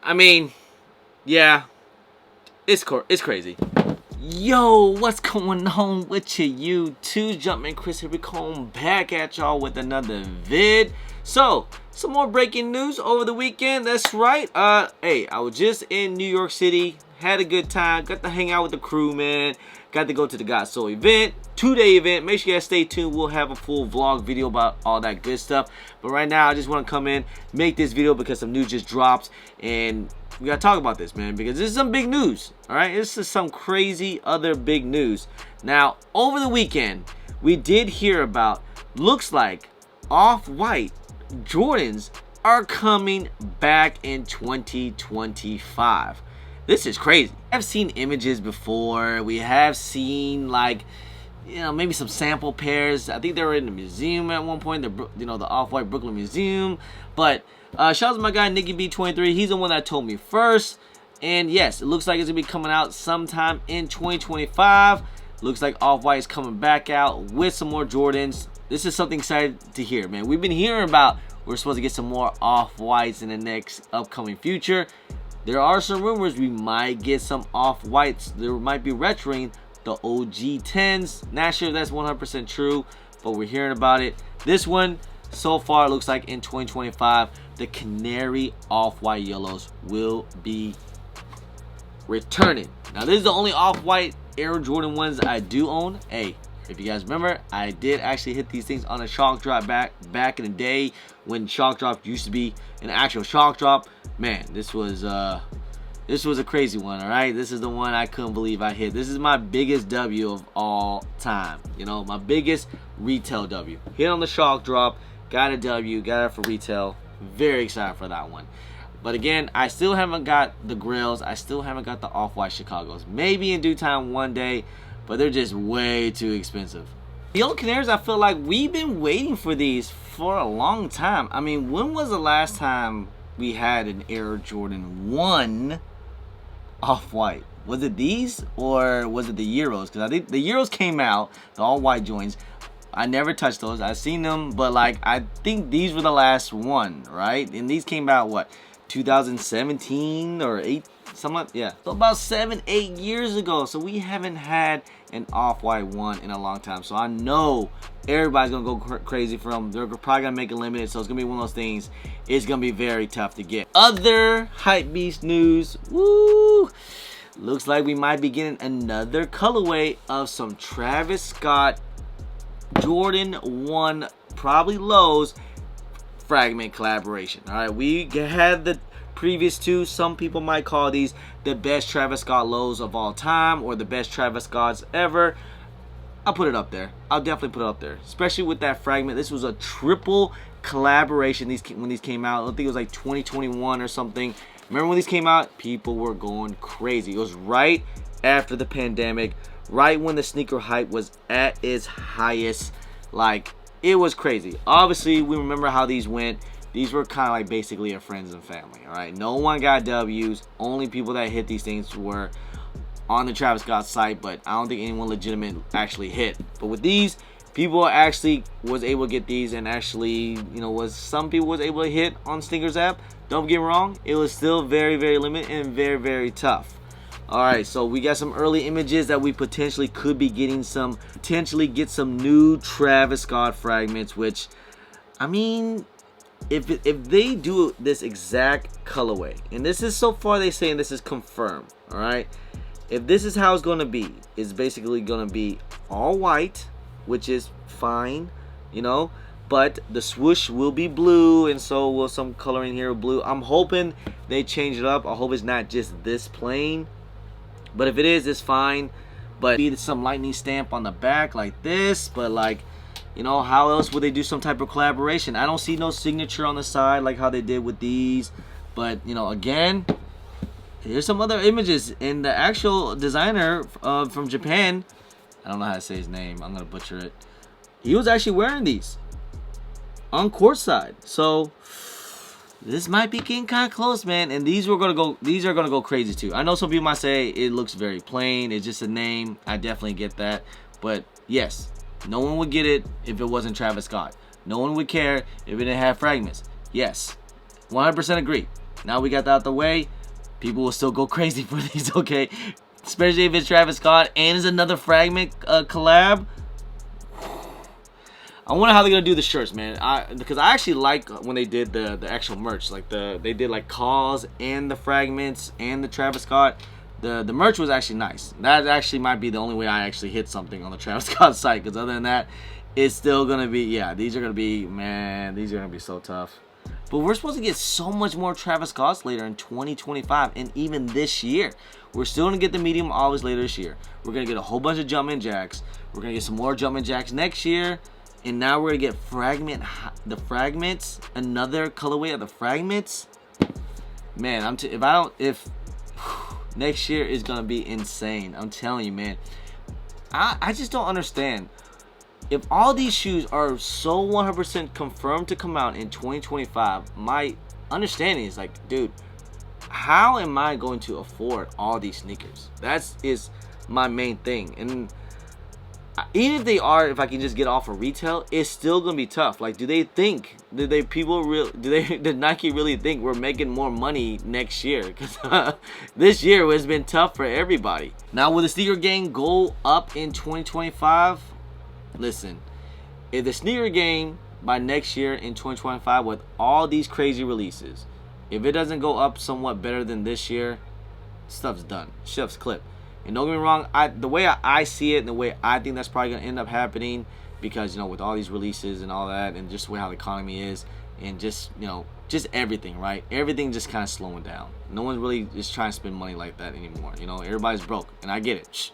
I mean, yeah, it's crazy. Yo, what's going on with you YouTube? Jumpman Chris here. We come back at y'all with another vid. So, some more breaking news over the weekend. That's right. Hey, I was just in New York City. Had a good time. Got to hang out with the crew, man. Got to go to the Got Soul event. 2-day event. Make sure you guys stay tuned. We'll have a full vlog video about all that good stuff. But right now, I just want to come in, make this video because some news just dropped. And we got to talk about this, man, because this is some big news. All right? This is some crazy other big news. Now, over the weekend, we did hear about, looks like, Off-White Jordans are coming back in 2025. This is crazy. I've seen images before. We have seen, like, you know, maybe some sample pairs. I think they were in the museum at one point, the Off-White Brooklyn Museum. But shout out to my guy Nicky B23. He's the one that told me first. And yes, it looks like it's gonna be coming out sometime in 2025. Looks like Off-White is coming back out with some more Jordans. This is something exciting to hear, man. We've been hearing about we're supposed to get some more Off-Whites in the next upcoming future. There are some rumors we might get some Off-Whites. There might be retroing the OG 10s. Not sure if that's 100% true, but we're hearing about it. This one, so far, looks like in 2025, the Canary Off-White Yellows will be returning. Now, this is the only Off-White Air Jordan ones I do own. Hey, if you guys remember, I did actually hit these things on a shock drop back in the day when shock drop used to be an actual shock drop. Man, this was a crazy one, all right? This is the one I couldn't believe I hit. This is my biggest W of all time. You know, my biggest retail W. Hit on the shock drop, got a W, got it for retail. Very excited for that one. But again, I still haven't got the grills. I still haven't got the Off-White Chicagos. Maybe in due time one day, but they're just way too expensive. The old Canaries, I feel like we've been waiting for these for a long time. I mean, when was the last time we had an Air Jordan 1 Off-White? Was it these or was it the Euros? Because I think the Euros came out, the all-white joints. I never touched those. I've seen them, but like I think these were the last one, right? And these came out what, 2017 or 8, something like, yeah. So about 7-8 years ago. So we haven't had an Off-White one in a long time. So I know everybody's gonna go crazy for them. They're probably gonna make it limited. So it's gonna be one of those things. It's gonna be very tough to get. Other Hypebeast news. Woo! Looks like we might be getting another colorway of some Travis Scott Jordan 1, probably lows, Fragment collaboration. All right, we had the previous two. Some people might call these the best Travis Scott lows of all time or the best Travis Scotts ever. I'll put it up there. I'll definitely put it up there, especially with that Fragment. This was a triple collaboration when these came out. I think it was like 2021 or something. Remember when these came out? People were going crazy. It was right after the pandemic, right when the sneaker hype was at its highest. Like, it was crazy. Obviously, we remember how these went. These were kind of like basically a friends and family, all right? No one got W's. Only people that hit these things were on the Travis Scott site, but I don't think anyone legitimate actually hit. But with these, people actually was able to get these, and actually, you know, some people was able to hit on Sneakers app. Don't get me wrong, it was still very, very limited and very, very tough. All right, so we got some early images that we potentially could be getting get some new Travis Scott Fragments, which, I mean, if they do this exact colorway, and this is so far they saying this is confirmed, all right? If this is how it's going to be, it's basically going to be all white, which is fine, you know, but the swoosh will be blue, and so will some coloring here blue. I'm hoping they change it up. I hope it's not just this plain. But if it is, it's fine. But be some lightning stamp on the back like this. But like, you know, how else would they do some type of collaboration? I don't see no signature on the side like how they did with these. But, you know, again, here's some other images. And the actual designer from Japan, I don't know how to say his name. I'm going to butcher it. He was actually wearing these on courtside. So this might be getting kind of close, man. And these are gonna go crazy too. I know some people might say it looks very plain. It's just a name. I definitely get that. But yes, no one would get it if it wasn't Travis Scott. No one would care if it didn't have Fragments. Yes, 100% agree. Now we got that out the way. people will still go crazy for these, okay? Especially if it's Travis Scott and it's another Fragment collab. I wonder how they're gonna do the shirts, man. Because I actually like when they did the actual merch, like they did like Cause and the Fragments and the Travis Scott. The merch was actually nice. That actually might be the only way I actually hit something on the Travis Scott site. Because other than that, it's still gonna be, yeah, these are gonna be, man, these are gonna be so tough. But we're supposed to get so much more Travis Scotts later in 2025 and even this year. We're still gonna get the medium always later this year. We're gonna get a whole bunch of Jumpman Jacks. We're gonna get some more Jumpman Jacks next year. And now we're gonna get the Fragments, another colorway of the Fragments. Man, if next year is gonna be insane. I'm telling you, man. I just don't understand. If all these shoes are so 100% confirmed to come out in 2025, my understanding is like, dude, how am I going to afford all these sneakers? That is my main thing. And even if they are, if I can just get off of retail, it's still gonna be tough. Like, did Nike really think we're making more money next year? Because this year has been tough for everybody. Now, will the sneaker game go up in 2025? Listen, if the sneaker game by next year in 2025 with all these crazy releases, if it doesn't go up somewhat better than this year, stuff's done. Stuff's clipped. And don't get me wrong, the way I see it and the way I think that's probably going to end up happening, because, you know, with all these releases and all that, and just the way how the economy is, and just, you know, just everything, right? Everything just kind of slowing down. No one's really just trying to spend money like that anymore. You know, everybody's broke, and I get it.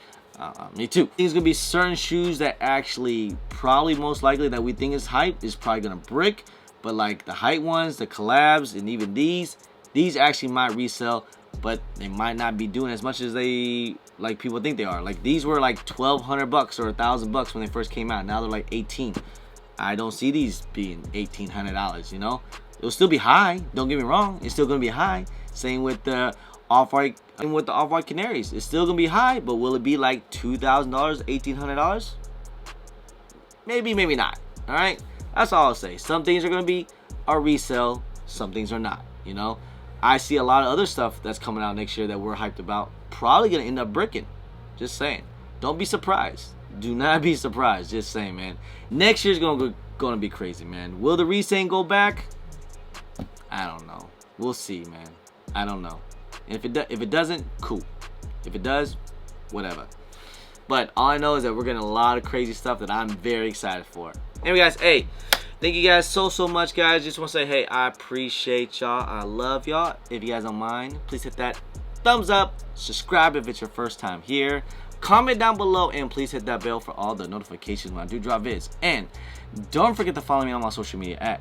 Me too. There's going to be certain shoes that actually, probably most likely that we think is hype, is probably going to brick. But like the hype ones, the collabs, and even these actually might resell, but they might not be doing as much as they, like, people think they are. Like, these were like $1,200 or $1,000 when they first came out. Now they're like 18. I don't see these being $1,800, you know? It'll still be high, don't get me wrong. It's still gonna be high. Same with the off-white, and with the off-white Canaries. It's still gonna be high, but will it be like $2,000, $1,800? Maybe, maybe not. All right? That's all I'll say. Some things are gonna be a resell, some things are not, you know? I see a lot of other stuff that's coming out next year that we're hyped about, probably gonna end up bricking. Just saying. Don't be surprised. Do not be surprised. Just saying, man. Next year's gonna be crazy, man. Will the resale go back? I don't know. We'll see, man. I don't know. And if it doesn't, cool. If it does, whatever. But all I know is that we're getting a lot of crazy stuff that I'm very excited for. Anyway, guys, hey, thank you guys so much, guys. Just want to say, hey, I appreciate y'all. I love y'all. If you guys don't mind, please hit that thumbs up. Subscribe if it's your first time here. Comment down below, and please hit that bell for all the notifications when I do drop vids. And don't forget to follow me on my social media at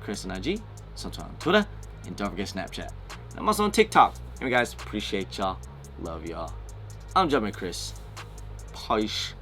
Chris on IG, sometime on Twitter, and don't forget Snapchat. I'm also on TikTok. Anyway, guys, appreciate y'all. Love y'all. I'm Chris. Peace.